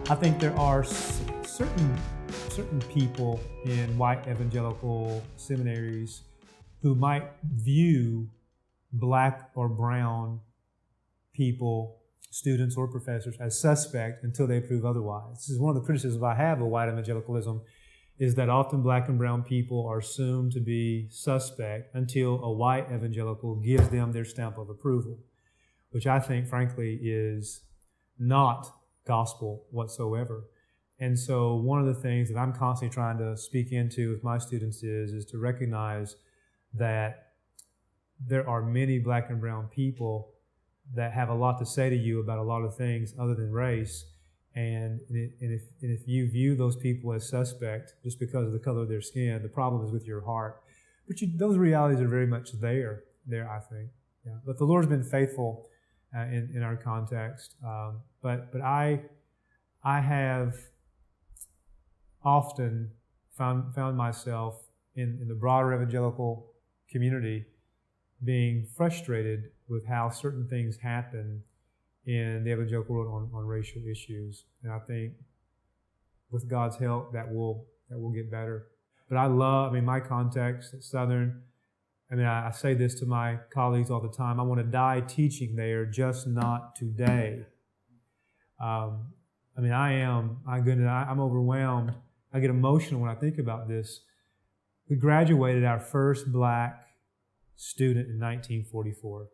I think there are certain people in white evangelical seminaries who might view black or brown people, students or professors, as suspect until they prove otherwise. This is one of the criticisms I have of white evangelicalism, is that often black and brown people are assumed to be suspect until a white evangelical gives them their stamp of approval, which I think, frankly, is not gospel whatsoever. And so one of the things that I'm constantly trying to speak into with my students is to recognize that there are many black and brown people that have a lot to say to you about a lot of things other than race. And if you view those people as suspect just because of the color of their skin, the problem is with your heart. But those realities are very much there, I think. Yeah. But the Lord's been faithful in our context. But I have often found myself in the broader evangelical community being frustrated with how certain things happen in the evangelical world on racial issues. And I think with God's help that will get better. But my context at Southern, I say this to my colleagues all the time, I want to die teaching there, just not today. I'm overwhelmed. I get emotional when I think about this. We graduated our first black student in 1944.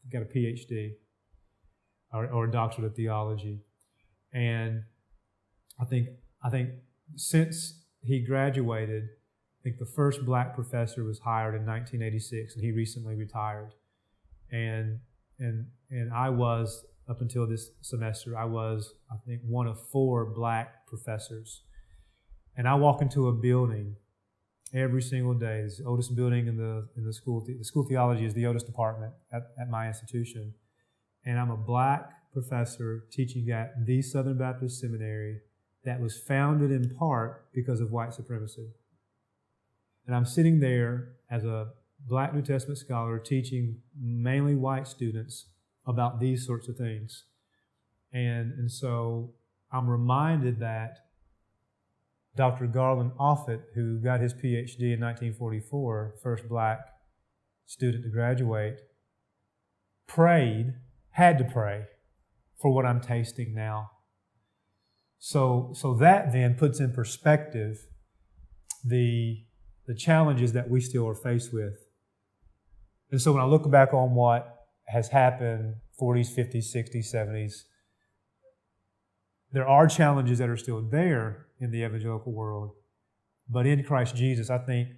He got a PhD or a doctorate of theology. And I think since he graduated, I think the first black professor was hired in 1986, and he recently retired. And I was, up until this semester, I think, one of 4 black professors. And I walk into a building every single day. It's the oldest building in the school. The school theology is the oldest department at my institution. And I'm a black professor teaching at the Southern Baptist Seminary that was founded in part because of white supremacy. And I'm sitting there as a black New Testament scholar teaching mainly white students about these sorts of things. And so I'm reminded that Dr. Garland Offutt, who got his PhD in 1944, first black student to graduate, had to pray for what I'm tasting now. So that then puts in perspective the challenges that we still are faced with. And so when I look back on what has happened 40s, 50s, 60s, 70s, there are challenges that are still there in the evangelical world. But in Christ Jesus, I think,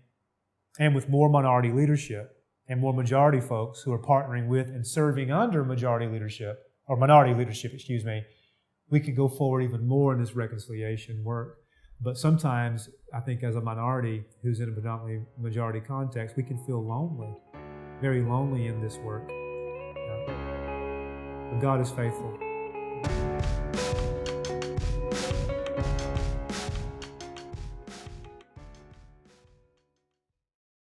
and with more minority leadership and more majority folks who are partnering with and serving under minority leadership, we can go forward even more in this reconciliation work. But sometimes, I think as a minority who's in a predominantly majority context, we can feel lonely, very lonely in this work. But God is faithful.